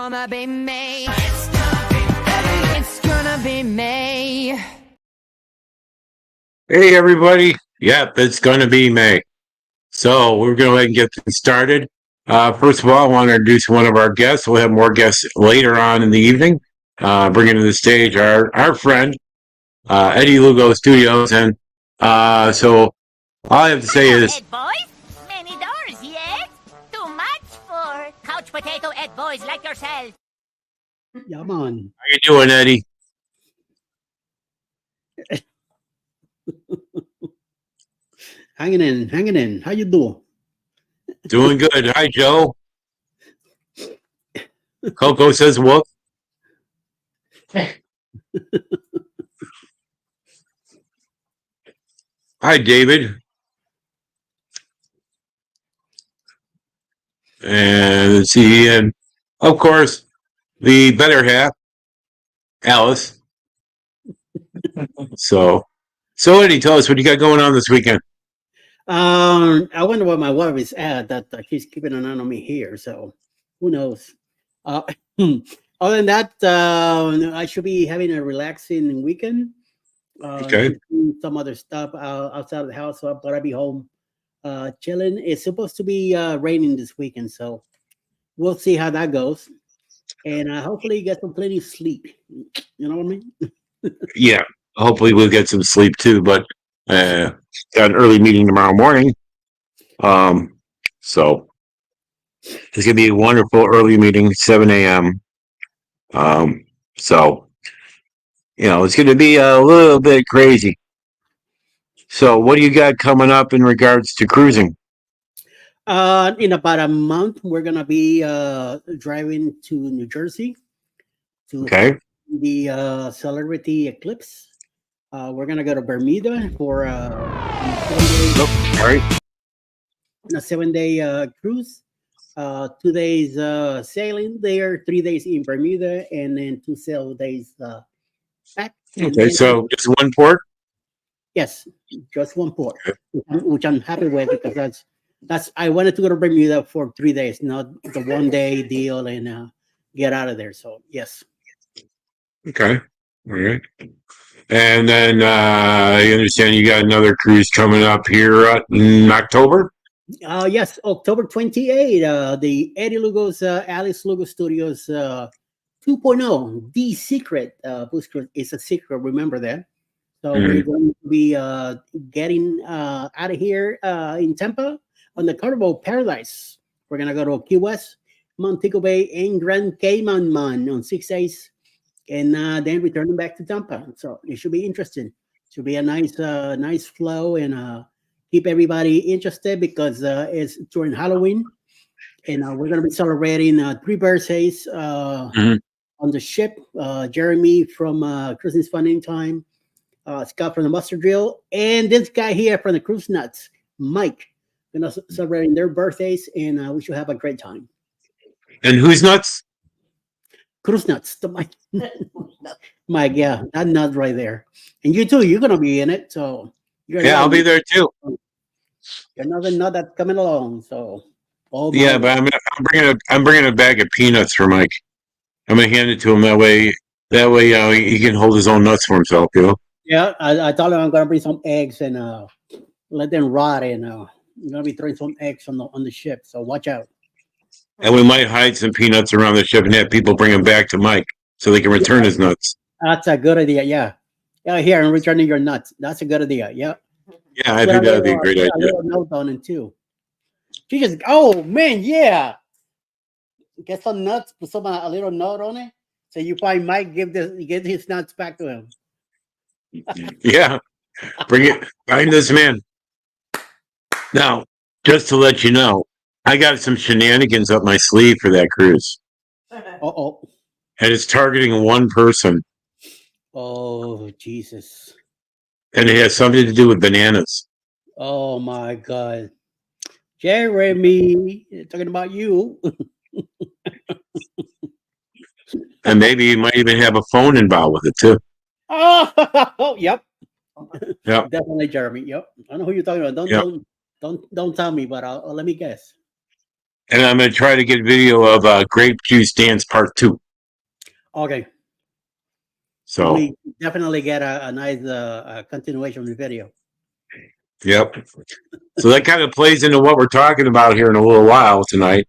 gonna be me. It's gonna be me. It's gonna be me. Hey, everybody. Yep, it's going to be May. So we're going to go ahead and get things started. First of all, I want to introduce one of our guests. We'll have more guests later on in the evening. Bringing to the stage our friend, Eddie Lugo Studios. And so all I have to say is... Ed boys? Many doors, yes? Too much for couch potato Ed boys like yourself. Yeah, man. How you doing, Eddie? Hanging in. How you doing? Doing good. Hi, Joe. Coco says whoop. Hi, David. And let's see, and of course, the better half, Alice. So Eddie, tell us what you got going on this weekend. I wonder what my wife is at that she's keeping an eye on me here. So who knows? Other than that, I should be having a relaxing weekend. Okay. Some other stuff outside of the house, so but I'll be home chilling. It's supposed to be raining this weekend, so we'll see how that goes. And hopefully get some plenty of sleep. You know what I mean? Yeah, hopefully we'll get some sleep too. But got an early meeting tomorrow morning. So it's gonna be a wonderful early meeting, 7 a.m. So it's gonna be a little bit crazy. So what do you got coming up in regards to cruising? In about a month, we're gonna be driving to New Jersey to Okay. the celebrity eclipse. We're gonna go to Bermuda for All right. a 7-day cruise. 2 days sailing there, 3 days in Bermuda, and then 2 sail days back. Okay, so just one port? Yes, just one port, which I'm happy with because that's I wanted to go to Bermuda for 3 days, not the 1 day deal and get out of there. So yes. Okay. All right. And then I understand you got another cruise coming up here in October? Yes, October 28th, the Eddie Lugo's Alice Lugo Studios 2.0, The Secret boost cruise. It's a secret, remember that. So we're going to be getting out of here in Tampa on the Carnival Paradise. We're going to go to Key West, Montego Bay, and Grand Cayman on 6 days, and then returning back to Tampa. So it should be interesting. It should be a nice flow and keep everybody interested because it's during Halloween, and we're going to be celebrating 3 birthdays on the ship. Jeremy from Christmas Fun in Time. Scott from the Mustard Drill, and this guy here from the Cruise Nuts, Mike. We're celebrating their birthdays, and we should have a great time. And who's nuts? Cruise Nuts, the Mike. Mike, yeah, that nut right there. And you too, you're gonna be in it, so Yeah, I'll be there too. Another nut that's coming along. So, yeah, but I'm bringing a bag of peanuts for Mike. I'm gonna hand it to him that way he can hold his own nuts for himself. Yeah, I told him I'm gonna bring some eggs and let them rot, and I'm gonna be throwing some eggs on the ship. So watch out. And we might hide some peanuts around the ship and have people bring them back to Mike so they can return his nuts. That's a good idea. Yeah. Here, I'm returning your nuts. That's a good idea. Yeah. Yeah, I think that would be a great idea. A little note on it too. She just, oh man, yeah. Get some nuts, put a little note on it. So you find Mike, get his nuts back to him. Yeah, bring it. Find this man. Now, just to let you know, I got some shenanigans up my sleeve for that cruise. Uh-oh. And it's targeting one person. Oh, Jesus. And it has something to do with bananas. Oh, my God. Jeremy, talking about you. And maybe you might even have a phone involved with it, too. Oh, yep. Yep. Definitely, Jeremy. Yep. I know who you're talking about. Don't tell me, but let me guess. and I'm going to try to get a video of Grape Juice Dance Part 2. Okay. So we definitely get a nice continuation of the video. Yep. So that kind of plays into what we're talking about here in a little while tonight.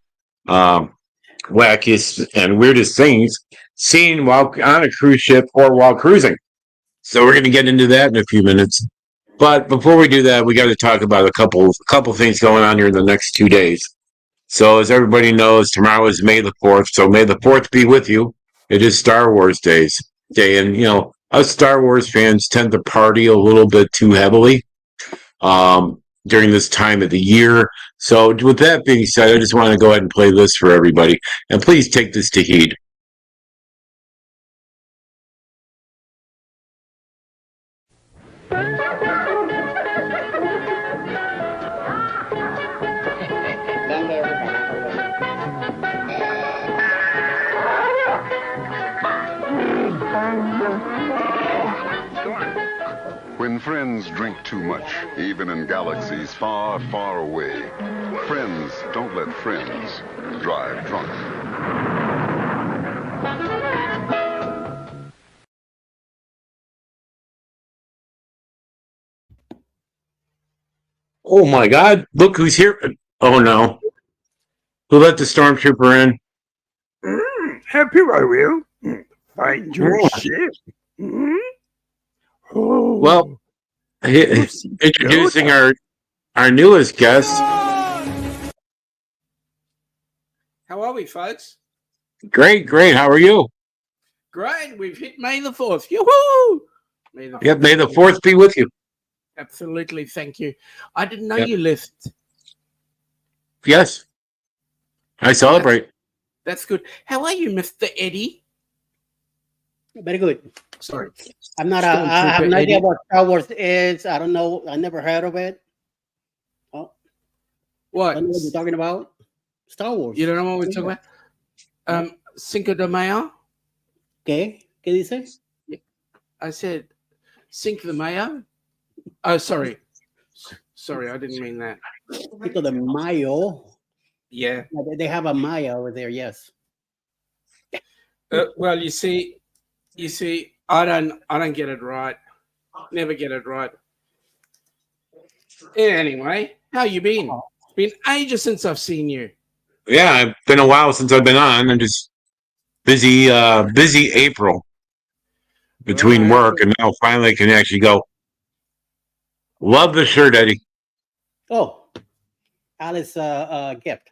Wackiest and weirdest things seen while on a cruise ship or while cruising. So we're going to get into that in a few minutes. But before we do that, we got to talk about a couple things going on here in the next 2 days. So as everybody knows, tomorrow is May the 4th. So May the 4th be with you. It is Star Wars Day. And, you know, us Star Wars fans tend to party a little bit too heavily during this time of the year. So with that being said, I just want to go ahead and play this for everybody. And please take this to heed. When friends drink too much, even in galaxies far, far away, friends don't let friends drive drunk. Oh my God, look who's here. Oh no. Who let the stormtrooper in? Happy I will. Find your ship. Oh. Well, introducing our newest guest. How are we, folks? Great. How are you? Great. We've hit May the 4th. Yoo-hoo! May the 4th be with you. Absolutely. Thank you. I didn't know Yep. you left. Yes. I celebrate. That's good. How are you, Mr. Eddie? Very good. Sorry. I have no idea what Star Wars is. I don't know. I never heard of it. Oh, What? I don't know what you're talking about. Star Wars. You don't know what we're talking about? Cinco de Mayo? ¿Qué? ¿Qué dice? I said Cinco de Mayo? Oh, sorry. Sorry, I didn't mean that. Cinco de Mayo. Yeah. They have a Maya over there. Yes. Well, you see, I don't get it right. Never get it right. Anyway, how you been? It's been ages since I've seen you. Yeah, it's been a while since I've been on. I'm just busy April between Right. work, and now finally I can actually go. Love the shirt, Eddie. Oh, Alice gift.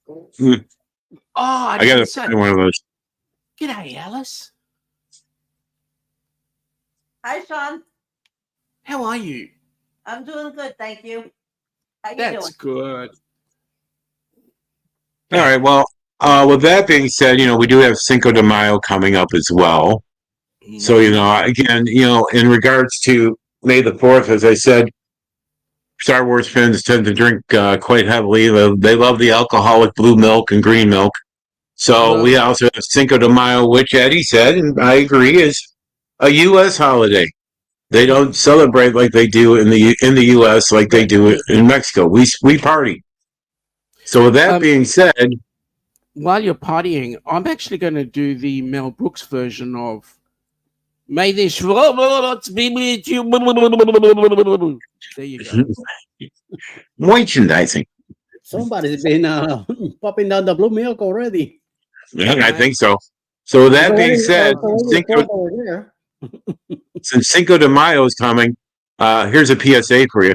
Oh, I I got didn't say. one of those. G'day, Alice. Hi, Sean. How are you? I'm doing good, thank you. How you That's good. All right. Well, with that being said, you know, we do have Cinco de Mayo coming up as well. So, you know, again, you know, in regards to May the 4th, as I said, Star Wars fans tend to drink quite heavily. They love the alcoholic blue milk and green milk. So we also have Cinco de Mayo, which Eddie said, and I agree, is a U.S. holiday. They don't celebrate like they do in the U.S. like they do in Mexico. We party. So with that being said, while you're partying, I'm actually going to do the Mel Brooks version of "May this robots be with you." There you go. merchandising. Somebody's been popping down the blue milk already. Yeah, I think so. So with that being said, since Cinco de Mayo is coming, here's a PSA for you.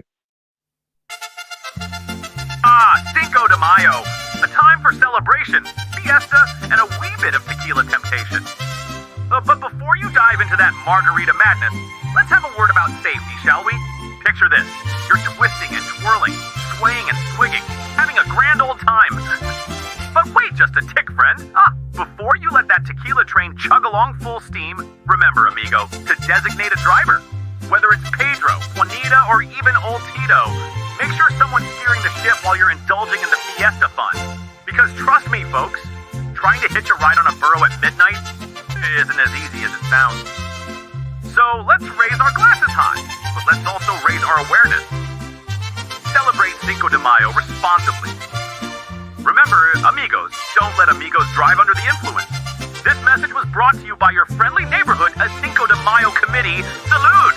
Cinco de Mayo, a time for celebration, fiesta, and a wee bit of tequila temptation. But before you dive into that margarita madness, let's have a word about safety, shall we? Picture this. You're twisting and twirling, swaying and swigging, having a grand old time. But wait just a tick, friend. Before you let that tequila train chug along full steam, remember, amigo, to designate a driver. Whether it's Pedro, Juanita, or even old Tito, make sure someone's steering the ship while you're indulging in the fiesta fun. Because trust me, folks, trying to hitch a ride on a burro at midnight isn't as easy as it sounds. So let's raise our glasses high, but let's also raise our awareness. Celebrate Cinco de Mayo responsibly Remember, amigos, don't let amigos drive under the influence. This message was brought to you by your friendly neighborhood Cinco de Mayo committee. Salute!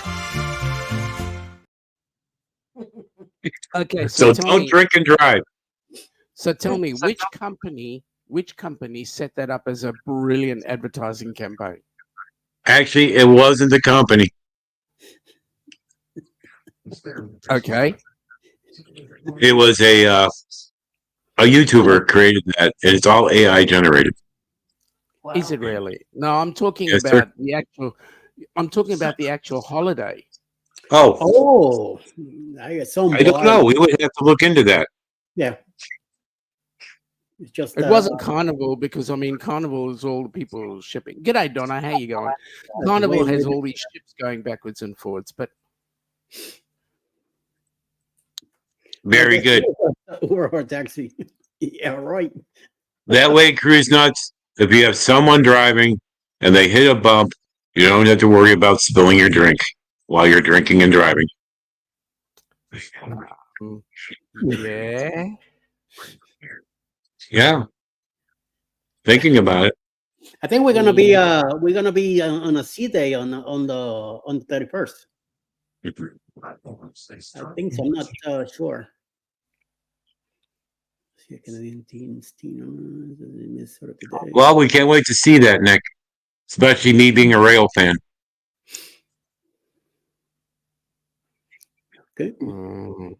Okay, So tell don't me, drink and drive. so tell me, which company set that up as a brilliant advertising campaign? Actually, it wasn't the company. Okay. It was a YouTuber created that, and it's all AI generated. Wow. Is it really? No, I'm talking Yes, sir. about the actual. I'm talking about the actual holiday. Oh, Oh, I got some. I don't know. We would have to look into that. Yeah. It's just It wasn't Carnival because I mean Carnival is all the people shipping. G'day Donna, how you going? Carnival has all these ships going backwards and forwards, but Very good. Or taxi. Yeah, right. That way, cruise nuts. If you have someone driving and they hit a bump, you don't have to worry about spilling your drink while you're drinking and driving. yeah. Yeah. Thinking about it. I think we're gonna be on a sea day on the 31st. I think so. I'm not sure. Canadian teens, Well, we can't wait to see that, Nick. Especially me being a rail fan. Okay. 2:00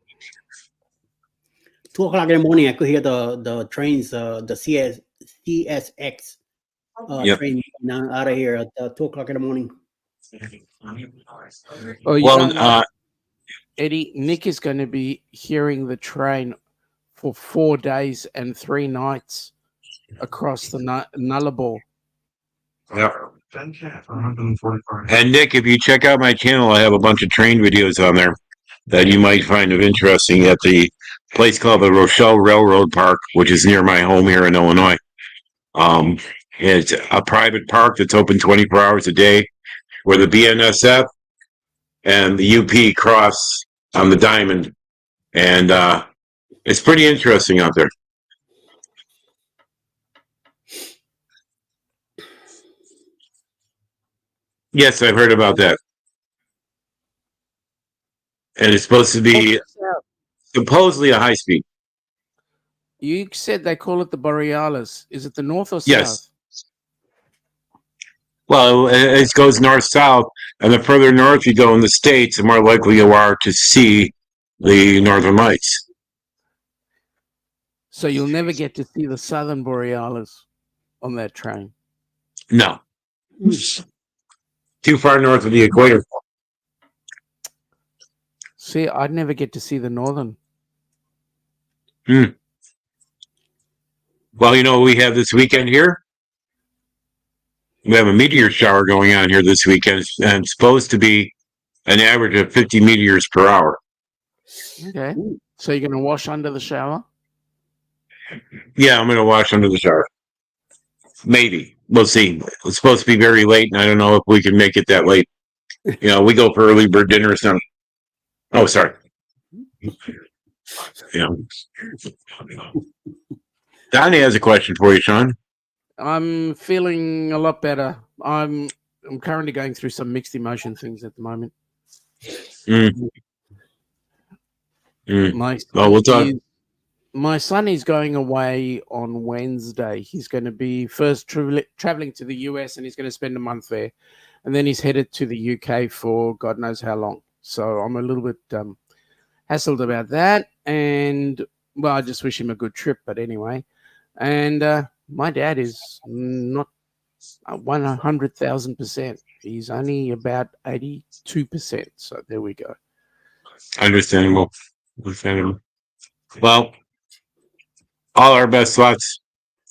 in the morning, I could hear the trains, the CSX Yep. train out of here at 2:00 in the morning. Oh, you Well, don't know, Eddie, Nick is going to be hearing the train for 4 days and 3 nights across the Nullarbor. yeah. And Nick, if you check out my channel, I have a bunch of train videos on there that you might find of interesting at the place called the Rochelle Railroad Park, which is near my home here in Illinois. It's a private park that's open 24 hours a day, where the BNSF and the UP cross on the Diamond, and it's pretty interesting out there. Yes, I've heard about that. And it's supposed to be supposedly a high speed. You said they call it the Borealis. Is it the north or Yes. south? Well, it goes north-south, and the further north you go in the States, the more likely you are to see the Northern Lights. So you'll never get to see the southern Borealis on that train. No. Too far north of the equator. See, I'd never get to see the northern. Well, you know what we have this weekend here? We have a meteor shower going on here this weekend, and it's supposed to be an average of 50 meteors per hour. Okay. So you're going to wash under the shower? Yeah, I'm going to wash under the shower. Maybe. We'll see. It's supposed to be very late, and I don't know if we can make it that late. You know, we go for early bird dinner or something. Oh, sorry. Yeah. Donnie has a question for you, Sean. I'm feeling a lot better. I'm currently going through some mixed emotion things at the moment. My son is going away on Wednesday. He's going to be first traveling to the US, and he's going to spend a month there, and then he's headed to the UK for God knows how long. So I'm a little bit hassled about that, and well, I just wish him a good trip. But anyway, and my dad is not 100,000%. He's only about 82%. So there we go. Understandable. Well, all our best thoughts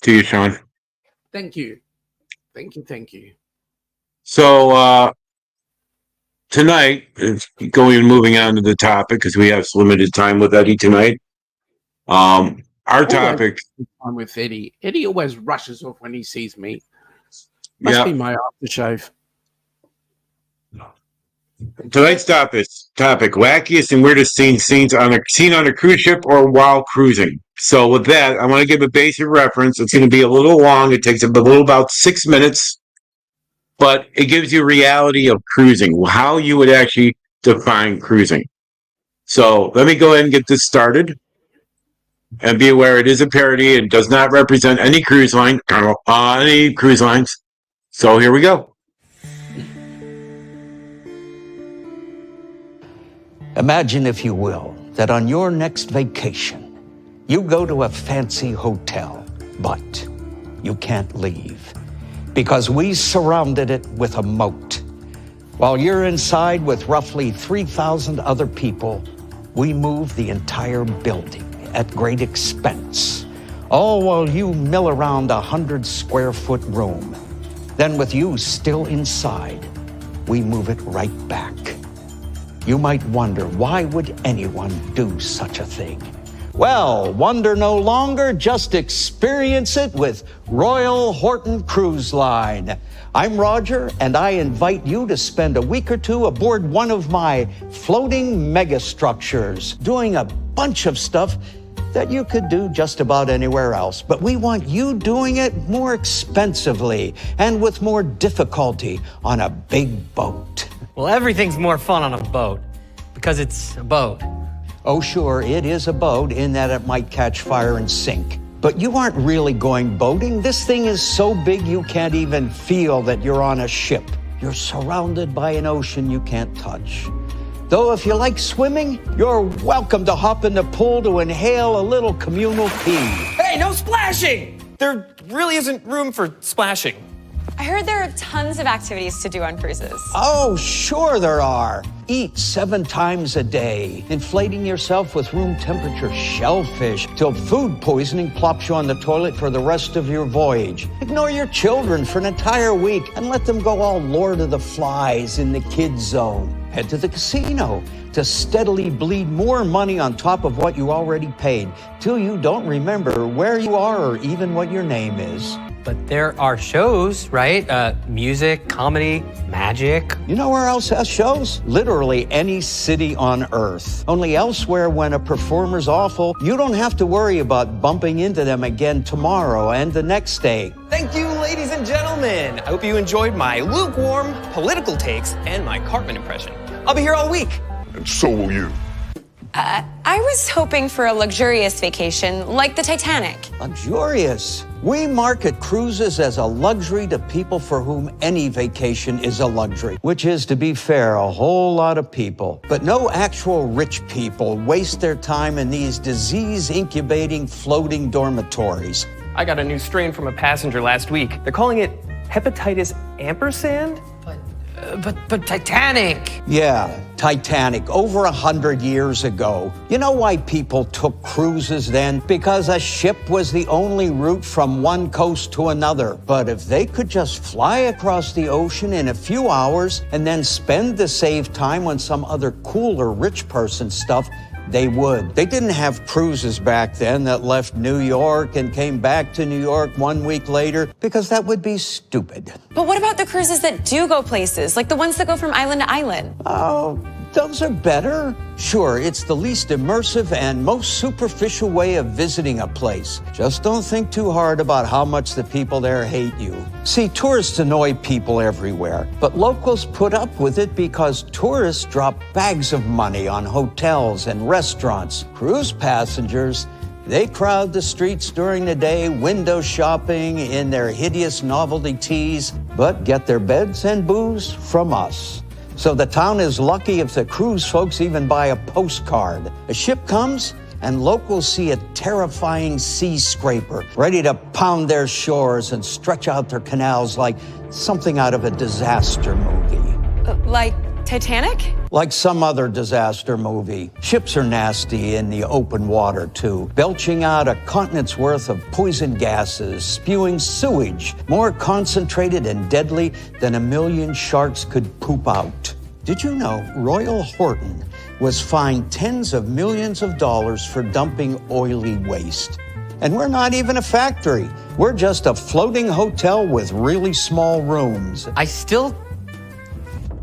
to you, Sean. Thank you. Thank you. So tonight, moving on to the topic, because we have limited time with Eddie tonight. Our topic. I'm with Eddie. Eddie always rushes off when he sees me. Must be my aftershave. Tonight's topic: wackiest and weirdest scenes on a cruise ship or while cruising. So with that, I want to give a basic reference. It's going to be a little long. It takes about 6 minutes, but it gives you reality of cruising, how you would actually define cruising. So let me go ahead and get this started. And be aware it is a parody. It does not represent any cruise line, any cruise lines. So here we go. Imagine, if you will, that on your next vacation, you go to a fancy hotel, but you can't leave because we surrounded it with a moat. While you're inside with roughly 3,000 other people, we moved the entire building at great expense, all while you mill around a 100-square-foot room. Then with you still inside, we move it right back. You might wonder, why would anyone do such a thing? Well, wonder no longer, just experience it with Royal Horton Cruise Line. I'm Roger, and I invite you to spend a week or two aboard one of my floating megastructures, doing a bunch of stuff that you could do just about anywhere else. But we want you doing it more expensively and with more difficulty on a big boat. Well, everything's more fun on a boat because it's a boat. Oh, sure, it is a boat in that it might catch fire and sink. But you aren't really going boating. This thing is so big you can't even feel that you're on a ship. You're surrounded by an ocean you can't touch. Though if you like swimming, you're welcome to hop in the pool to inhale a little communal pee. Hey, no splashing! There really isn't room for splashing. I heard there are tons of activities to do on cruises. Oh, sure there are. Eat 7 times a day, inflating yourself with room temperature shellfish till food poisoning plops you on the toilet for the rest of your voyage. Ignore your children for an entire week and let them go all Lord of the Flies in the kids zone. Head to the casino to steadily bleed more money on top of what you already paid till you don't remember where you are or even what your name is. But there are shows, right? Music, comedy, magic. You know where else has shows? Literally any city on Earth. Only elsewhere, when a performer's awful, you don't have to worry about bumping into them again tomorrow and the next day. Thank you, ladies and gentlemen. I hope you enjoyed my lukewarm political takes and my Cartman impression. I'll be here all week. And so will you. I was hoping for a luxurious vacation, like the Titanic. Luxurious. We market cruises as a luxury to people for whom any vacation is a luxury, which is, to be fair, a whole lot of people. But no actual rich people waste their time in these disease-incubating floating dormitories. I got a new strain from a passenger last week. They're calling it hepatitis ampersand? But Titanic! Yeah, Titanic, over 100 years ago. You know why people took cruises then? Because a ship was the only route from one coast to another. But if they could just fly across the ocean in a few hours and then spend the saved time on some other cooler rich person stuff, they would. They didn't have cruises back then that left New York and came back to New York 1 week later, because that would be stupid. But what about the cruises that do go places, like the ones that go from island to island? Oh, those are better. Sure, it's the least immersive and most superficial way of visiting a place. Just don't think too hard about how much the people there hate you. See, tourists annoy people everywhere, but locals put up with it because tourists drop bags of money on hotels and restaurants. Cruise passengers, they crowd the streets during the day, window shopping in their hideous novelty teas, but get their beds and booze from us. So the town is lucky if the cruise folks even buy a postcard. A ship comes, and locals see a terrifying sea scraper ready to pound their shores and stretch out their canals like something out of a disaster movie. Like Titanic? Like some other disaster movie. Ships are nasty in the open water, too, belching out a continent's worth of poison gases, spewing sewage more concentrated and deadly than 1 million sharks could poop out. Did you know Royal Horton was fined tens of millions of dollars for dumping oily waste? And we're not even a factory. We're just a floating hotel with really small rooms.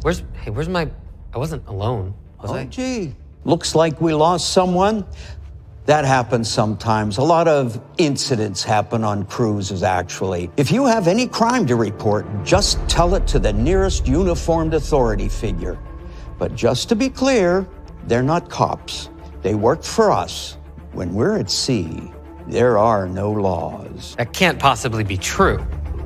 Where's my I wasn't alone, was I? Gee, looks like we lost someone. That happens sometimes. A lot of incidents happen on cruises, actually. If you have any crime to report, just tell it to the nearest uniformed authority figure. But just to be clear, they're not cops. They work for us. When we're at sea, there are no laws. That can't possibly be true.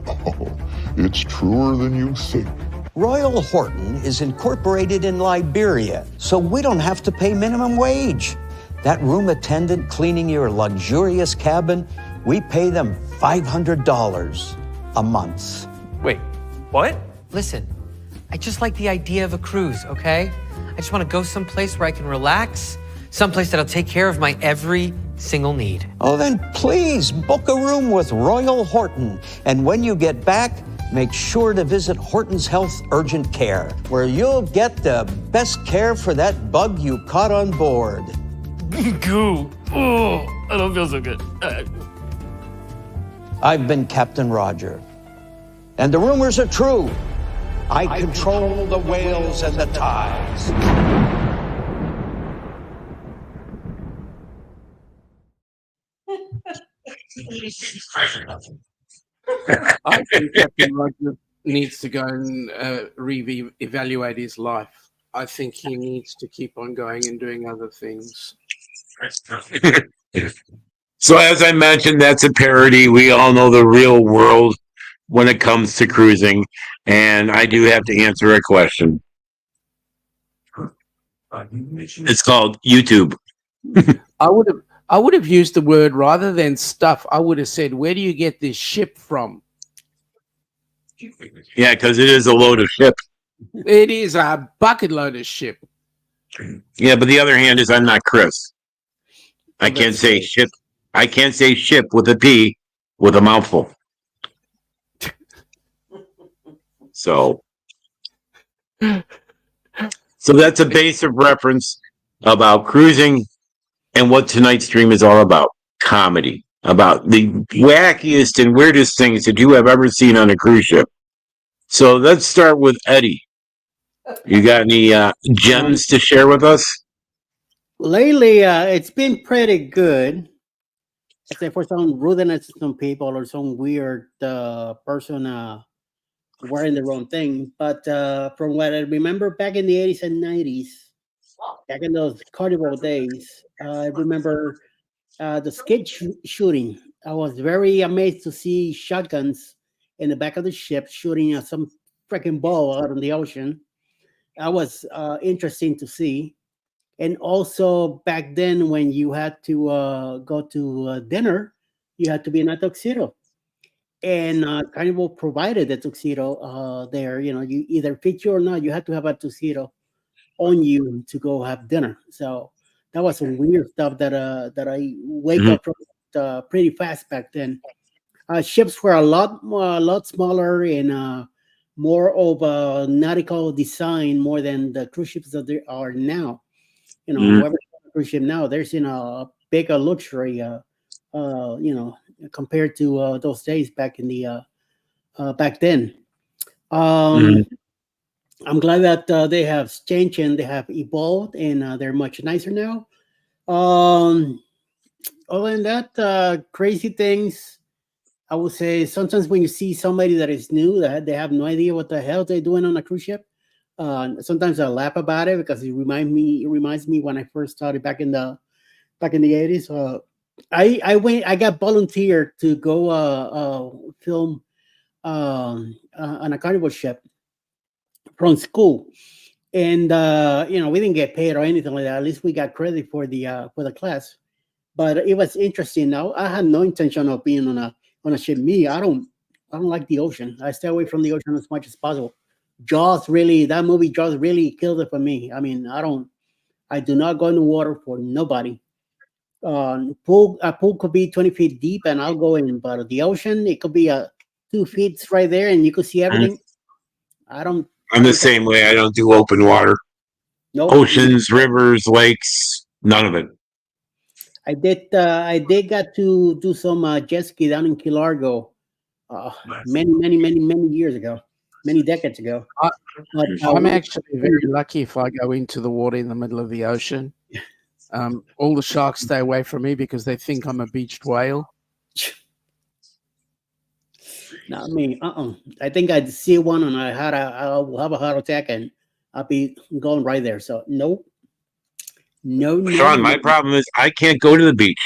Oh, it's truer than you think. Royal Horton is incorporated in Liberia, so we don't have to pay minimum wage. That room attendant cleaning your luxurious cabin, we pay them $500 a month. Wait, what? Listen, I just like the idea of a cruise, okay? I just want to go someplace where I can relax, someplace that'll take care of my every single need. Oh, then please book a room with Royal Horton. And when you get back, make sure to visit Horton's Health Urgent Care, where you'll get the best care for that bug you caught on board. Goo. Oh, I don't feel so good. I've been Captain Roger. And the rumors are true. I control the whales and the tides. I think Captain Roger needs to go and evaluate his life. I think he needs to keep on going and doing other things. So as I mentioned, that's a parody. We all know the real world when it comes to cruising, and I do have to answer a question. It's called YouTube. I would have used the word rather than stuff. I would have said, "Where do you get this ship from?" Yeah, because it is a load of ship. It is a bucket load of ship. Yeah, but the other hand is I'm not Chris. I can't say ship. I can't say ship with a P with a mouthful. So that's a base of reference about cruising and what tonight's stream is all about. Comedy. About the wackiest and weirdest things that you have ever seen on a cruise ship. So let's start with Eddie. You got any gems to share with us? Lately, it's been pretty good. Except for some rudeness to some people or some weird person wearing the wrong thing. But from what I remember back in the 80s and 90s, back in those carnival days, I remember the skate shooting. I was very amazed to see shotguns in the back of the ship shooting at some freaking ball out in the ocean. That was interesting to see. And also back then, when you had to go to dinner, you had to be in a tuxedo. And Carnival provided the tuxedo there. You know, you either fit you or not, you had to have a tuxedo on you to go have dinner. So that was some weird stuff that I wake up from pretty fast back then. Ships were a lot smaller and more of a nautical design more than the cruise ships that there are now. You know, whoever cruise ship now, there's a bigger luxury, compared to those days back in the back then. I'm glad that they have changed and they have evolved and they're much nicer now. Other than that, crazy things. I would say sometimes when you see somebody that is new, that they have no idea what the hell they're doing on a cruise ship. Sometimes I laugh about it because it reminds me when I first started back in the 80s. I got volunteered to go film on a carnival ship from school, and we didn't get paid or anything like that. At least we got credit for the class. But it was interesting. Now I had no intention of being on a ship. I don't like the ocean. I stay away from the ocean as much as possible. That movie Jaws really killed it for me. I mean, I do not go in the water for nobody. A pool could be 20 feet deep and I'll go in, but the ocean, it could be 2 feet right there and you could see everything. I'm the same way. I don't do open water. No. Oceans, rivers, lakes, none of it. I did got to do some jet ski down in Key Largo many years ago. many decades ago. But, I'm actually very lucky if I go into the water in the middle of the ocean. All the sharks stay away from me because they think I'm a beached whale. not me. I think I'd see one and I'll have a heart attack and I'll be going right there. So nope. No. Sean, my problem is I can't go to the beach.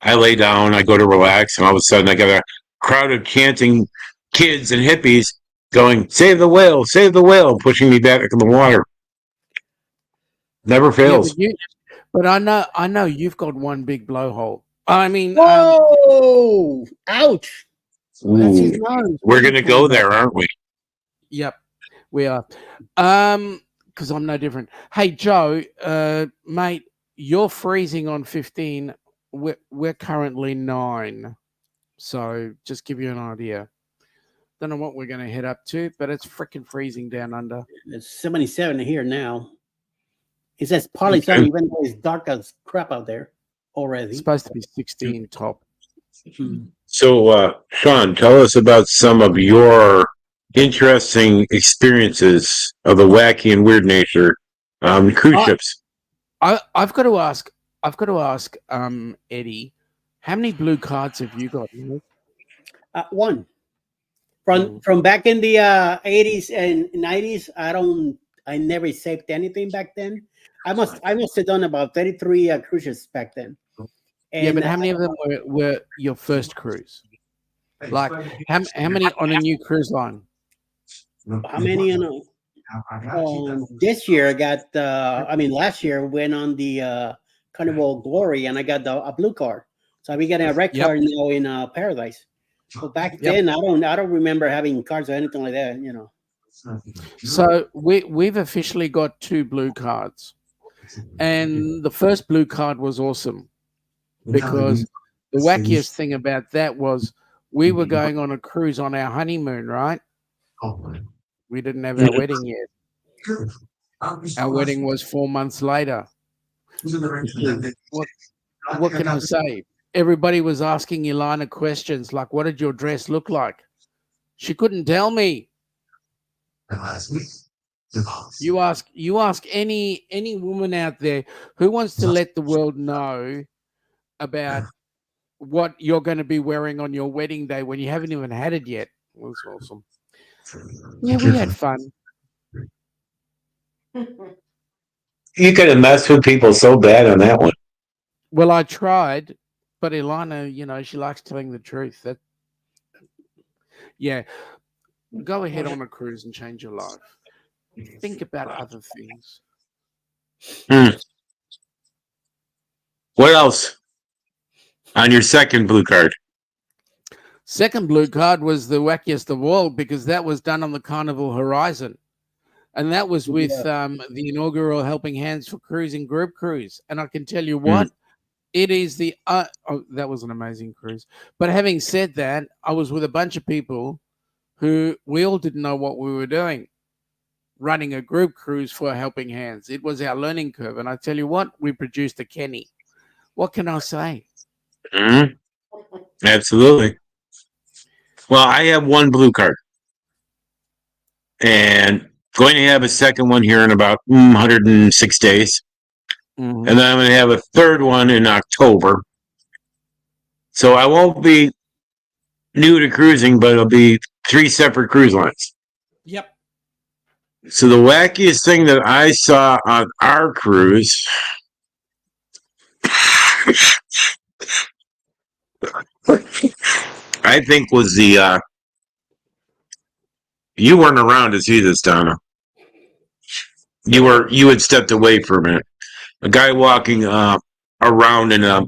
I lay down, I go to relax, and all of a sudden I got a crowd of chanting kids and hippies going, "Save the whale," pushing me back in the water. Never fails. Yeah, but I know you've got one big blowhole. I mean, whoa! Ouch! That's his nose. We're gonna go there, aren't we? Yep, we are. Because I'm no different. Hey, Joe, mate, you're freezing on 15. We're currently 9. So just give you an idea. Don't know what we're going to head up to, but it's freaking freezing down under. It's 77 here now. It says partly sunny, even though it's dark as crap out there already. It's supposed to be 16 top. So, Sean, tell us about some of your interesting experiences of the wacky and weird nature cruise ships. I've got to ask, Eddie, how many blue cards have you got? One. From back in the 80s and 90s, I never saved anything back then. I must have done about 33 cruises back then. And, yeah, but how many of them were your first cruise? Like how many on a new cruise line? How many? This year I got. Last year went on the Carnival Glory, and I got a blue card. So we getting a red card now in Paradise. So back then, I don't remember having cards or anything like that. So we've officially got 2 blue cards, and the first blue card was awesome because the wackiest thing about that was we were going on a cruise on our honeymoon, right? We didn't have our wedding yet. Our wedding was 4 months later. What can I say? Everybody was asking Ilana questions like, "What did your dress look like?" She couldn't tell me. You ask any woman out there who wants to let the world know about what you're going to be wearing on your wedding day when you haven't even had it yet. It was awesome. Yeah, we had fun. You could have messed with people so bad on that one. Well, I tried, but Ilana, she likes telling the truth. Go ahead on a cruise and change your life. Think about other things. What else on your second blue card? Second blue card was the wackiest of all because that was done on the Carnival Horizon. And that was with the inaugural Helping Hands for Cruising group cruise. And I can tell you what, it is that was an amazing cruise. But having said that, I was with a bunch of people who we all didn't know what we were doing, running a group cruise for Helping Hands. It was our learning curve. And I tell you what, we produced a Kenny. What can I say? Absolutely. Well, I have 1 blue card. And going to have a second one here in about 106 days. And then I'm going to have a third one in October. So I won't be new to cruising, but it'll be 3 separate cruise lines. Yep. So the wackiest thing that I saw on our cruise I think was the you weren't around to see this, Donna. You had stepped away for a minute. A guy walking around in a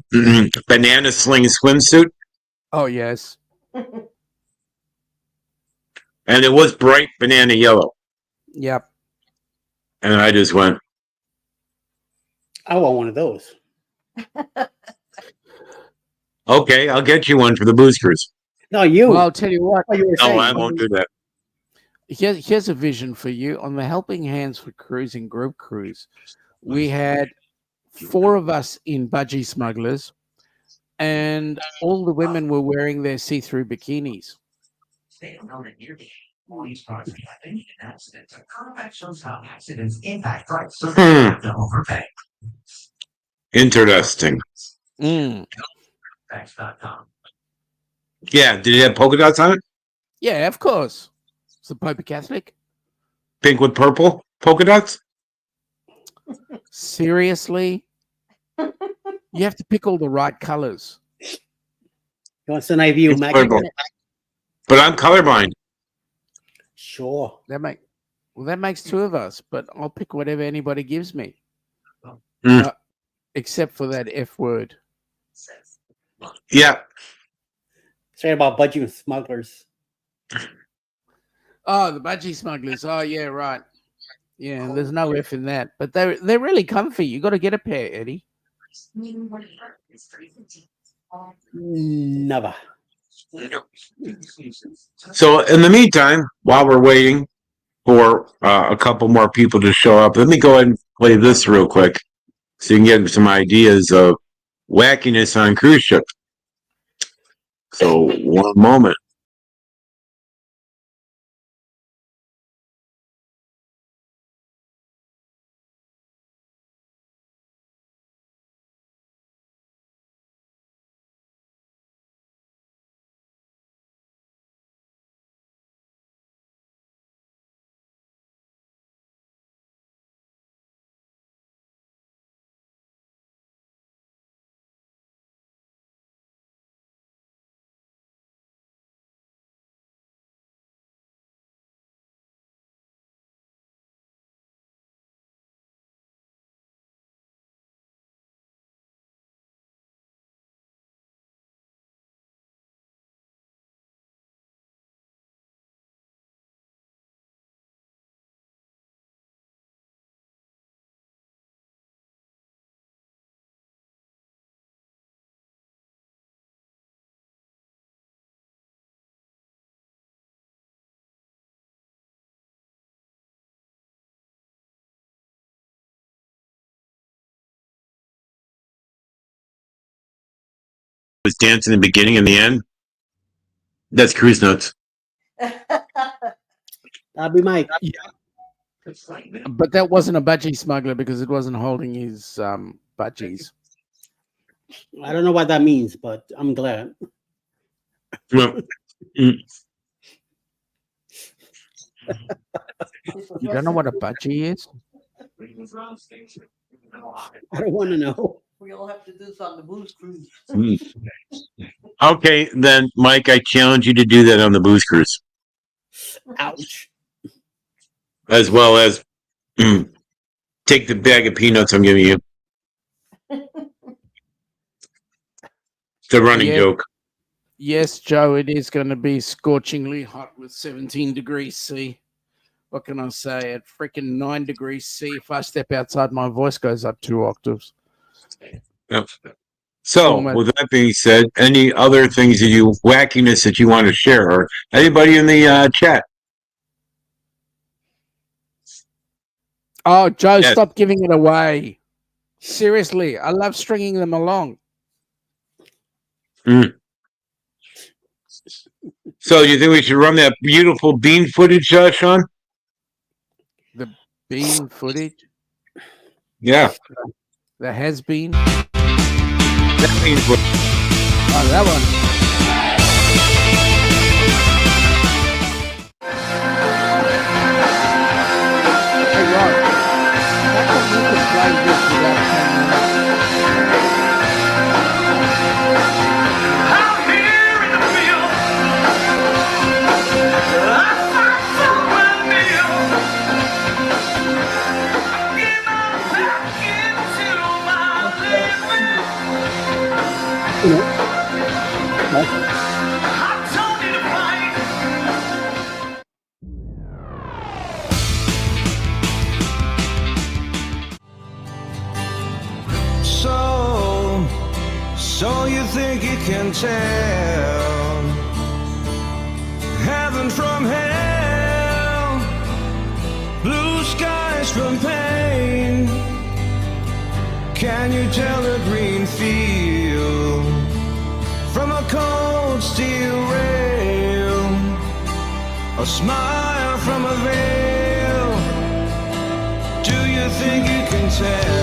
banana sling swimsuit. Oh yes. And it was bright banana yellow. Yep. And I just went, I want one of those. Okay, I'll get you one for the booze cruise. No, you. Well, I'll tell you what. No, I won't do that. Here's a vision for you. On the Helping Hands for Cruising group cruise, we had 4 of us in budgie smugglers, and all the women were wearing their see-through bikinis. Interesting. Yeah, did it have polka dots on it? Yeah, of course. It's the Pope Catholic. Pink with purple polka dots? Seriously? You have to pick all the right colors. What's an eye view, It's Mike? purple. But I'm colorblind. Sure. That makes two of us, but I'll pick whatever anybody gives me. Except for that F word. Yeah. Sorry about budgie smugglers. Oh, the budgie smugglers. Oh, yeah, right. Yeah, there's no F in that. But they're really comfy. You got to get a pair, Eddie. Never. So in the meantime, while we're waiting for a couple more people to show up, let me go ahead and play this real quick so you can get some ideas of wackiness on cruise ship. So one moment. Was dancing in the beginning and the end. That's cruise notes. That'll be Mike. But that wasn't a budgie smuggler because it wasn't holding his budgies. I don't know what that means, but I'm glad. Well, You don't know what a budgie is? I don't want to know. We all have to do this on the booze cruise. okay, then, Mike, I challenge you to do that on the booze cruise. Ouch. As well as take the bag of peanuts I'm giving you. It's a running joke. Yes, Joe, it is going to be scorchingly hot with 17 degrees C. What can I say? At freaking 9 degrees C, if I step outside, my voice goes up 2 octaves. Yep. So, with that being said, any other things that wackiness that you want to share, or anybody in the chat? Oh, Joe, stop giving it away. Seriously, I love stringing them along. So, you think we should run that beautiful bean footage, Sean? The bean footage? Yeah. The has been? That bean footage. Oh, that one. Hey, Rod. How come you can play this without camera? Out here in the field, I fight for my meal. Get my back into my living. I told you to fight. So you think you can tell heaven from hell, blue skies from pain? Can you tell a green field from a cold steel rail? A smile tell.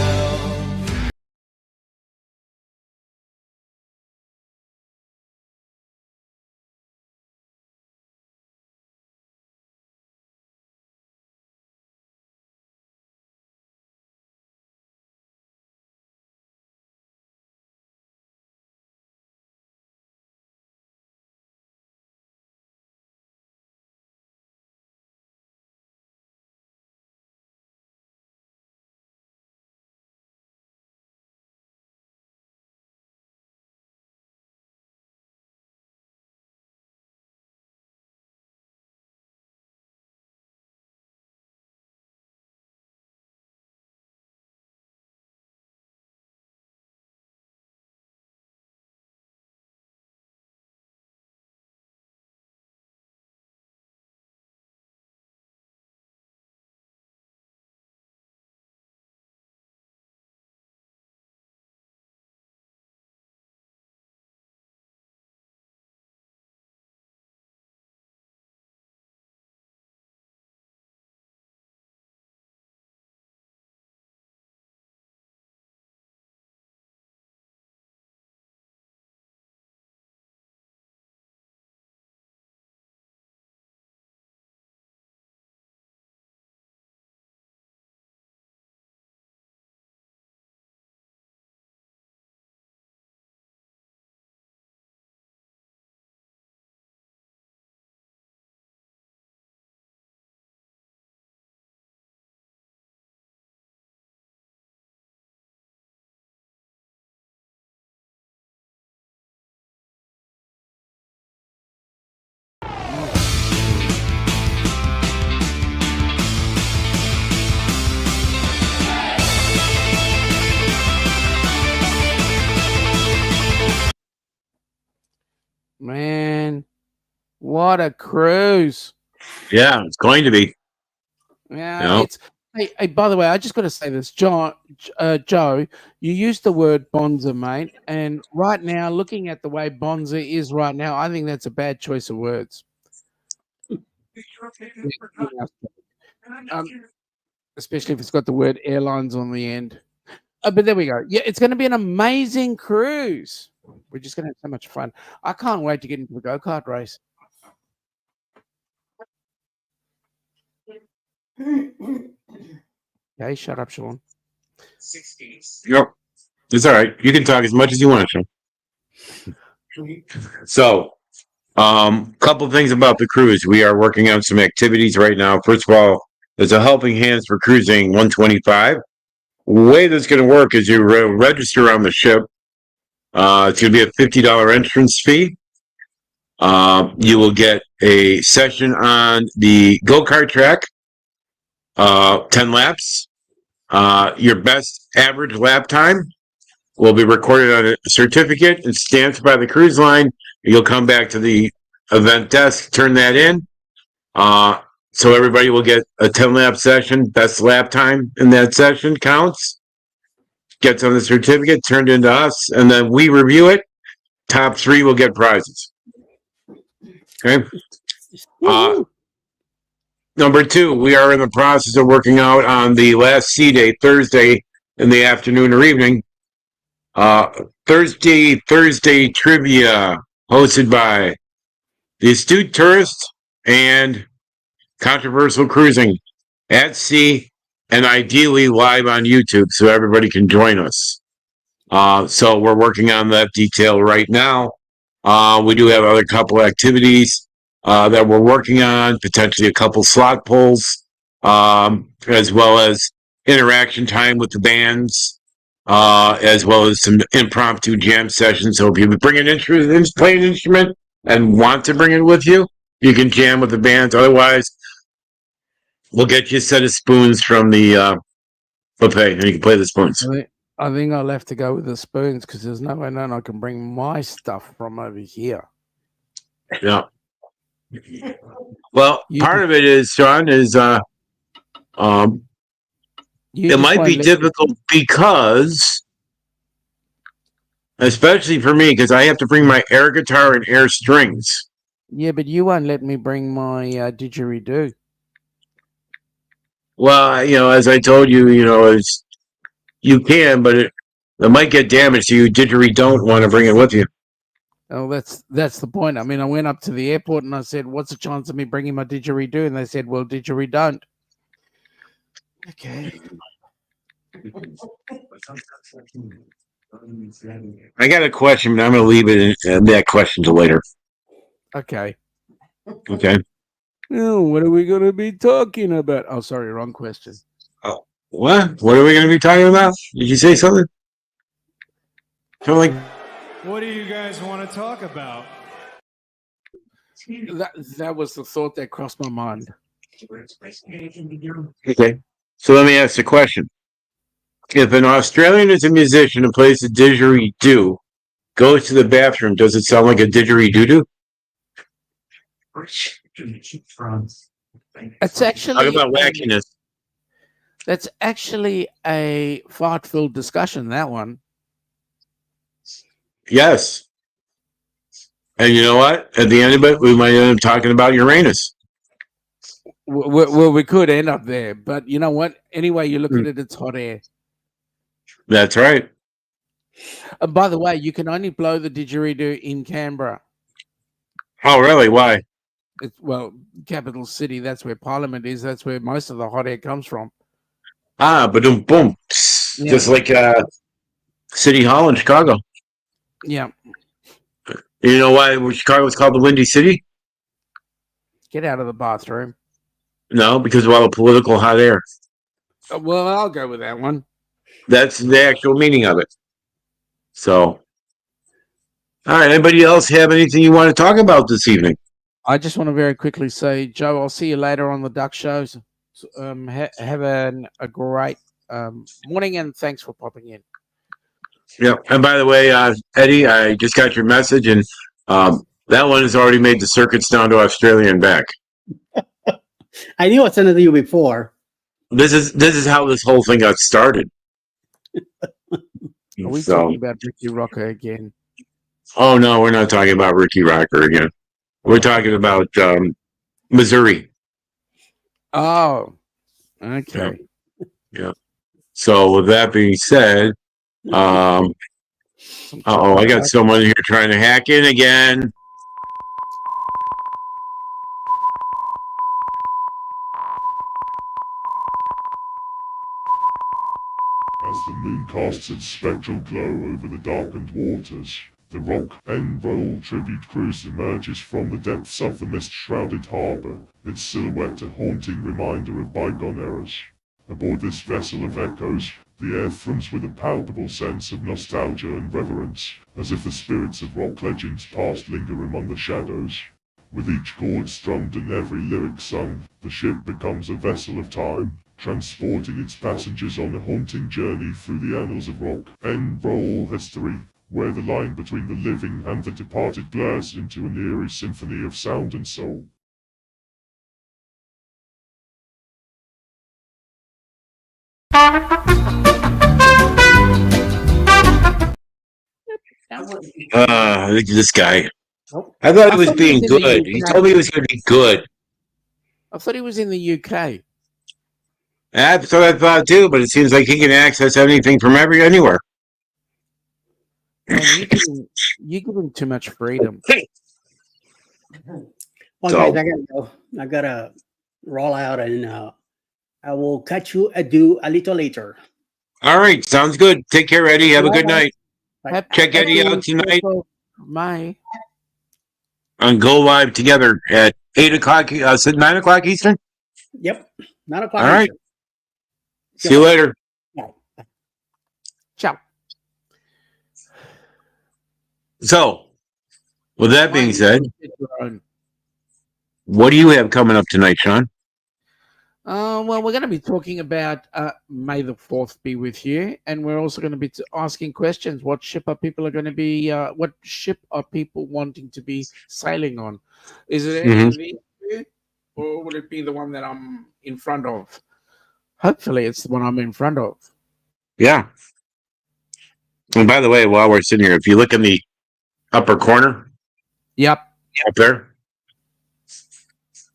Man, what a cruise. Yeah, it's going to be. Yeah, Yep. it's. Hey, by the way, I just got to say this, Joe. You used the word bonza, mate, and right now, looking at the way bonza is right now, I think that's a bad choice of words. Especially if it's got the word airlines on the end. But there we go. Yeah, it's going to be an amazing cruise. We're just going to have so much fun. I can't wait to get into the go-kart race. Okay, shut up, Sean. Yep. It's all right. You can talk as much as you want, Sean. So, couple things about the cruise. We are working on some activities right now. First of all, there's a helping hands for cruising 125. The way that's going to work is you register on the ship. It's going to be a $50 entrance fee. You will get a session on the go-kart track, 10 laps. Your best average lap time will be recorded on a certificate and stamped by the cruise line. You'll come back to the event desk, turn that in. So everybody will get a 10-lap session. Best lap time in that session counts. Gets on the certificate, turned into us, and then we review it. Top 3 will get prizes. Okay. Number 2, we are in the process of working out on the last sea day, Thursday in the afternoon or evening. Thursday trivia hosted by the Astute Tourist and Controversial Cruising at sea and ideally live on YouTube so everybody can join us. So we're working on that detail right now. We do have other couple activities that we're working on, potentially a couple slot pulls, as well as interaction time with the bands, as well as some impromptu jam sessions. So if you bring an instrument, play an instrument and want to bring it with you, you can jam with the bands. Otherwise, we'll get you a set of spoons from the buffet and you can play the spoons. I think I'll have to go with the spoons because there's no way I can bring my stuff from over here. Yeah. Well, part of it is, Sean, is it might be difficult because, especially for me, because I have to bring my air guitar and air strings. Yeah, but you won't let me bring my didgeridoo. Well, as I told you, You can, but it might get damaged. So you don't want to bring it with you. Oh, that's the point. I mean, I went up to the airport and I said, "What's the chance of me bringing my didgeridoo?" And they said, "Well, don't." Okay. I got a question, but I'm going to leave it in that question to later. Okay. Okay. Oh, what are we going to be talking about? Oh, sorry, wrong question. Oh, what? What are we going to be talking about? Did you say something? Something like. What do you guys want to talk about? That was the thought that crossed my mind. Okay. So let me ask the question. If an Australian is a musician and plays the didgeridoo, goes to the bathroom, does it sound like a didgeridoo? It's actually Talk about wackiness. That's actually a fart-filled discussion, that one. Yes. And you know what? At the end of it, we might end up talking about Uranus. Well, we could end up there, but you know what? Anyway, you look at it, it's hot air. That's right. And by the way, you can only blow the didgeridoo in Canberra. Oh, really? Why? Well, capital city, that's where Parliament is. That's where most of the hot air comes from. Ah, boom, boom. Yeah. Just like City Hall in Chicago. Yeah. You know why Chicago was called the Windy City? Get out of the bathroom. No, because of all the political hot air. Well, I'll go with that one. That's the actual meaning of it. So, all right. Anybody else have anything you want to talk about this evening? I just want to very quickly say, Joe, I'll see you later on the Duck shows. Have a great morning, and thanks for popping in. Yeah. And by the way, Eddie, I just got your message, and that one has already made the circuits down to Australia and back. I knew I sent it to you before. This is how this whole thing got started. Are we talking about Ricky Rocker again? Oh no, we're not talking about Ricky Rocker again. We're talking about Missouri. Oh, okay. Yeah. So with that being said, I got someone here trying to hack in again. As the moon casts its spectral glow over the darkened waters, the rock Envato tribute cruise emerges from the depths of the mist-shrouded harbor, its silhouette a haunting reminder of bygone eras. Aboard this vessel of echoes, the air thrums with a palpable sense of nostalgia and reverence, as if the spirits of rock legends past linger among the shadows. With each chord strummed and every lyric sung, the ship becomes a vessel of time, transporting its passengers on a haunting journey through the annals of rock and roll history, where the line between the living and the departed blurs into an eerie symphony of sound and soul. This guy. I thought he was being good. He told me he was going to be good. I thought he was in the UK. That's what I thought too, but it seems like he can access anything from anywhere. Man, you give him too much freedom. Well, guys, I gotta go. I gotta roll out, and I will catch you a little later. All right, sounds good. Take care, Eddie. Have a good night. Bye. Check Eddie out tonight. Bye. On Go Live together at 8 o'clock, 9 o'clock Eastern? Yep. 9 o'clock. All right. Eastern. See you later. Bye. Ciao. So, with that being said, what do you have coming up tonight, Sean? Well, we're going to be talking about May the 4th be with you, and we're also going to be asking questions. What ship are people wanting to be sailing on? Is it any of these two, or will it be the one that I'm in front of? Hopefully, it's the one I'm in front of. Yeah. And by the way, while we're sitting here, if you look in the upper corner, yep, up there,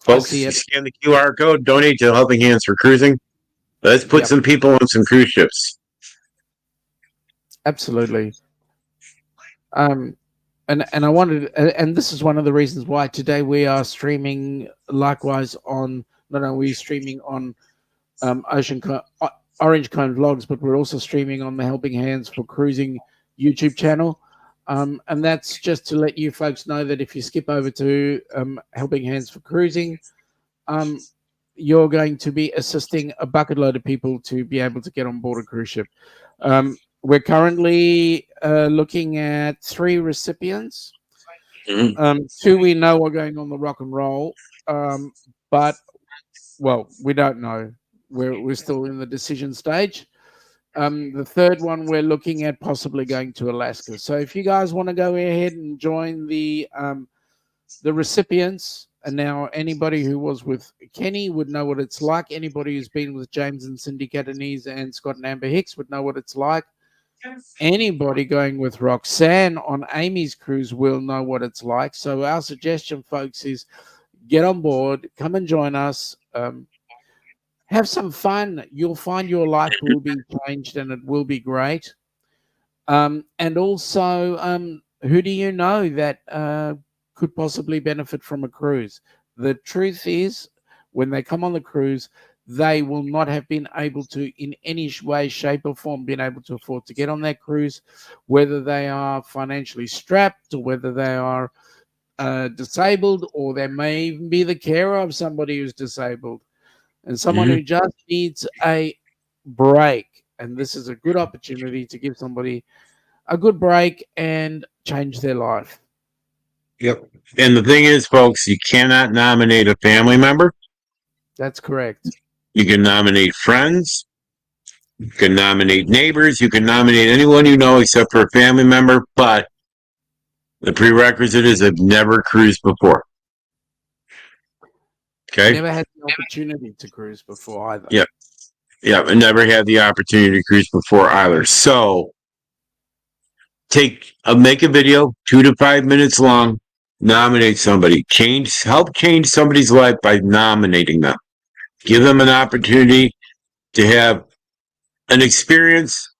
folks, scan the QR code, donate to Helping Hands for Cruising. Let's put some people on some cruise ships. Absolutely. And I wanted, and this is one of the reasons why today we are streaming. Likewise, on not only streaming on Orange Cone Vlogs, but we're also streaming on the Helping Hands for Cruising YouTube channel. And that's just to let you folks know that if you skip over to Helping Hands for Cruising, you're going to be assisting a bucket load of people to be able to get on board a cruise ship. We're currently looking at 3 recipients. 2 we know are going on the Rock and Roll, but, well, we don't know. We're still in the decision stage. The 3rd one we're looking at possibly going to Alaska. So if you guys want to go ahead and join the recipients, and now anybody who was with Kenny would know what it's like. Anybody who's been with James and Cindy Catanese and Scott and Amber Hicks would know what it's like. Anybody going with Roxanne on Amy's cruise will know what it's like. So our suggestion, folks, is get on board, come and join us. Have some fun. You'll find your life will be changed and it will be great. And also, who do you know that could possibly benefit from a cruise? The truth is, when they come on the cruise, they will not have been able to, in any way, shape, or form, been able to afford to get on that cruise, whether they are financially strapped or whether they are disabled, or they may even be the carer of somebody who's disabled. And someone who just needs a break. And this is a good opportunity to give somebody a good break and change their life. Yep. And the thing is, folks, you cannot nominate a family member. That's correct. You can nominate friends. You can nominate neighbors. You can nominate anyone you know except for a family member. But the prerequisite is they've never cruised before. Okay. Never had the opportunity to cruise before either. Yep. Yep. And never had the opportunity to cruise before either. So make a video 2 to 5 minutes long, nominate somebody, help change somebody's life by nominating them. Give them an opportunity to have an experience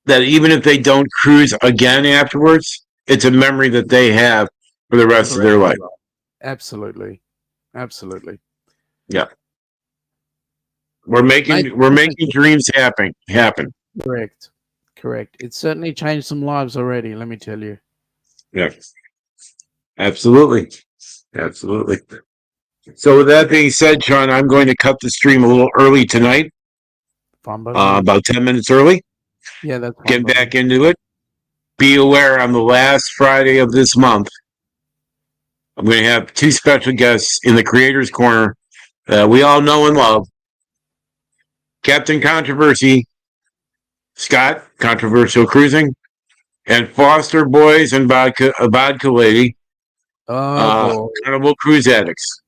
that even if they don't cruise again afterwards, it's a memory that they have for the rest of their life. Absolutely. Absolutely. Yeah. We're making dreams happen. Correct. It's certainly changed some lives already, let me tell you. Yeah. Absolutely. So with that being said, Sean, I'm going to cut the stream a little early tonight. About 10 minutes early. Yeah, that's fine. Get back into it. Be aware, on the last Friday of this month, I'm going to have 2 special guests in the Creators Corner that we all know and love. Captain Controversy, Scott, Controversial Cruising, and Foster Boys and Vodka Lady, Carnival Cruise Addicts.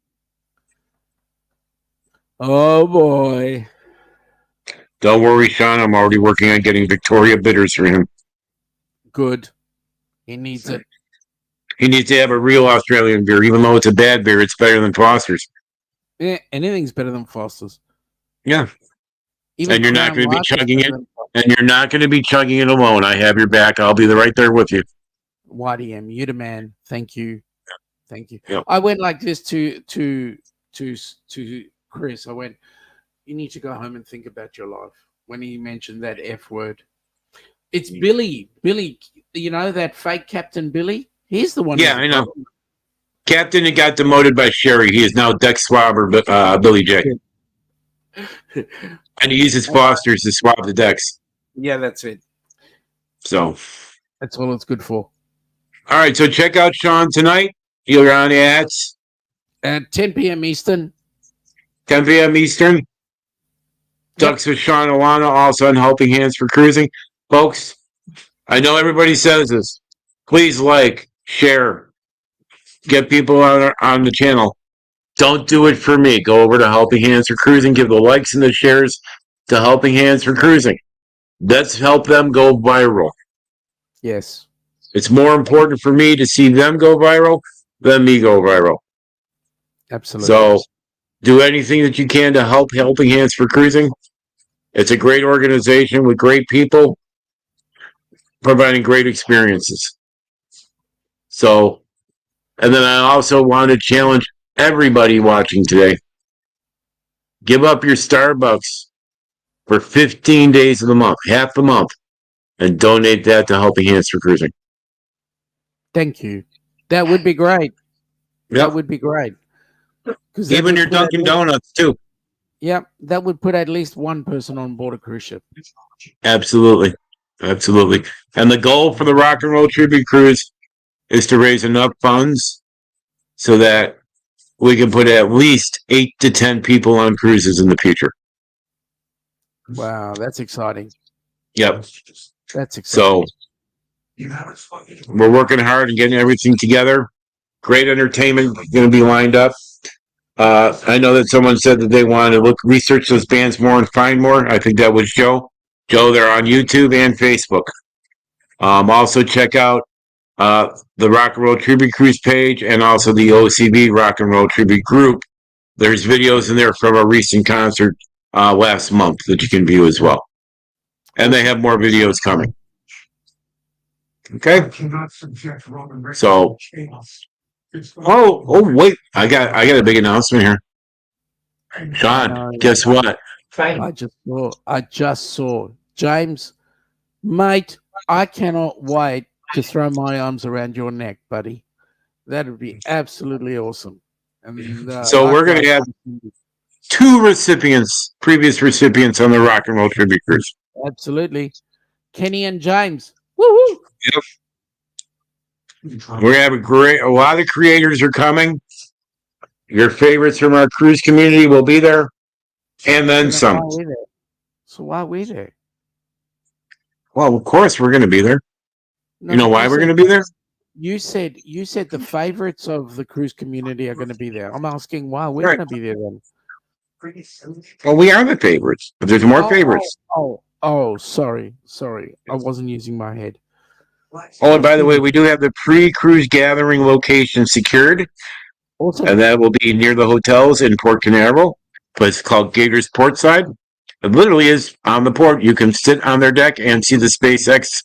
Oh, boy. Don't worry, Sean. I'm already working on getting Victoria bitters for him. Good. He needs it. He needs to have a real Australian beer. Even though it's a bad beer, it's better than Foster's. Yeah, anything's better than Foster's. Yeah. Even and you're not going to be chugging it. And you're not going to be chugging it alone. I have your back. I'll be right there with you. YDM, you the man. Thank you. Thank you. Yep. I went like this to Chris. I went, you need to go home and think about your life. When he mentioned that F word. It's Billy. Billy, you know, that fake Captain Billy? He's the one. Yeah, I know. Captain that got demoted by Sherry. He is now Deck Swabber, Billy J. And he uses Fosters to swab the decks. Yeah, that's it. So. That's all it's good for. All right, so check out Sean tonight. You're on at 10 p.m. Eastern. 10 p.m. Eastern. Ducks with Sean Alana, also on Helping Hands for Cruising. Folks, I know everybody says this. Please like, share, get people on the channel. Don't do it for me. Go over to Helping Hands for Cruising. Give the likes and the shares to Helping Hands for Cruising. Let's help them go viral. Yes. It's more important for me to see them go viral than me go viral. Absolutely. So do anything that you can to help Helping Hands for Cruising. It's a great organization with great people. providing great experiences. So, and then I also want to challenge everybody watching today. Give up your Starbucks for 15 days of the month, half the month, and donate that to Helping Hands for Cruising. Thank you. That would be great. Yep. That would be great. Even your Dunkin' Donuts, too. Yep, that would put at least one person on board a cruise ship. Absolutely. Absolutely. And the goal for the Rock and Roll Tribute Cruise is to raise enough funds so that we can put at least 8 to 10 people on cruises in the future. Wow, that's exciting. Yep. That's exciting. So we're working hard and getting everything together. Great entertainment going to be lined up. I know that someone said that they wanted to research those bands more and find more. I think that was Joe. Joe, they're on YouTube and Facebook. Also check out the Rock and Roll Tribute Cruise page and also the OCB Rock and Roll Tribute group. There's videos in there from a recent concert last month that you can view as well. And they have more videos coming. Okay. So, wait, I got a big announcement here. Sean, guess what? I just saw James, mate. I cannot wait to throw my arms around your neck, buddy. That would be absolutely awesome. And so we're going to have 2 recipients, previous recipients on the Rock and Roll Tribute Cruise. Absolutely, Kenny and James. Woohoo! Yep. We're going to have a lot of creators are coming. Your favorites from our cruise community will be there. And then some. So why are we there? Well, of course we're going to be there. No, you know why we're going to be there? You said the favorites of the cruise community are going to be there. I'm asking why we're going to be there then. Well, we are the favorites, but there's more favorites. Sorry. I wasn't using my head. Oh, and by the way, we do have the pre-cruise gathering location secured. Awesome. And that will be near the hotels in Port Canaveral. A place called Gators Portside. It literally is on the port. You can sit on their deck and see the SpaceX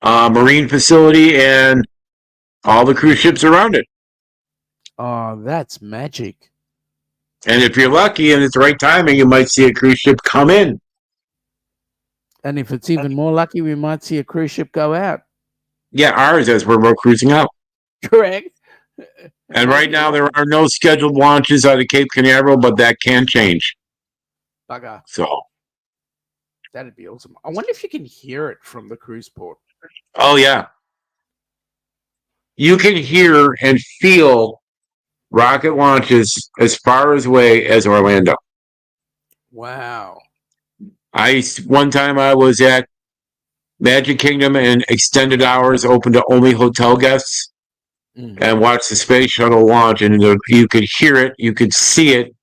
marine facility and all the cruise ships around it. Oh, that's magic. And if you're lucky and it's the right timing, you might see a cruise ship come in. And if it's even more lucky, we might see a cruise ship go out. Yeah, ours as we're cruising out. Correct. And right now there are no scheduled launches out of Cape Canaveral, but that can change. Bugger. So that'd be awesome. I wonder if you can hear it from the cruise port. Oh yeah. You can hear and feel rocket launches as far away as Orlando. Wow. One time I was at Magic Kingdom and extended hours open to only hotel guests and watched the space shuttle launch, and you could hear it, you could see it,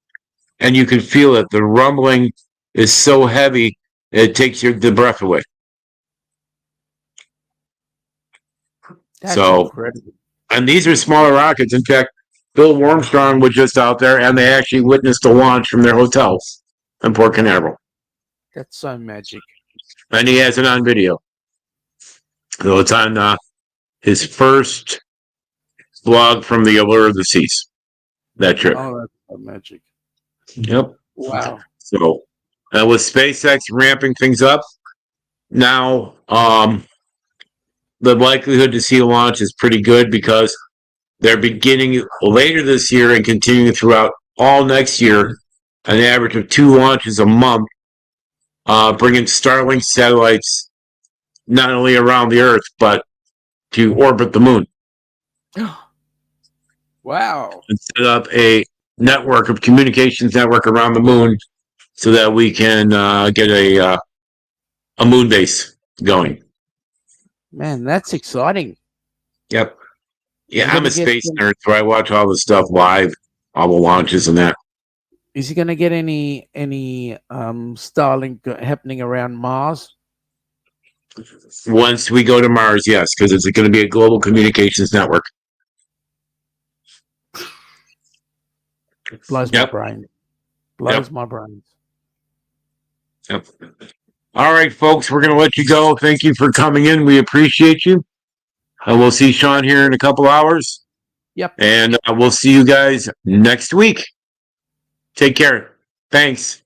and you could feel it. The rumbling is so heavy it takes the breath away. That's so incredible. And these are smaller rockets. In fact, Bill Wormstrong was just out there and they actually witnessed the launch from their hotels in Port Canaveral. That's so magic. And he has it on video. So it's on his first vlog from the Allure of the Seas. That trip. Oh, that's so magic. Yep. Wow. So with SpaceX ramping things up, now the likelihood to see a launch is pretty good because they're beginning later this year and continuing throughout all next year, an average of 2 launches a month, bringing Starlink satellites not only around the Earth, but to orbit the moon. Wow. And set up a network of communications network around the moon so that we can get a moon base going. Man, that's exciting. Yep. Yeah, I'm a space nerd, so I watch all the stuff live, all the launches and that. Is he going to get any Starlink happening around Mars? Once we go to Mars, yes, because it's going to be a global communications network. Blows my brain. Blows my brains. Yep. All right, folks, we're going to let you go. Thank you for coming in. We appreciate you. We'll see Sean here in a couple hours. Yep. And we'll see you guys next week. Take care. Thanks.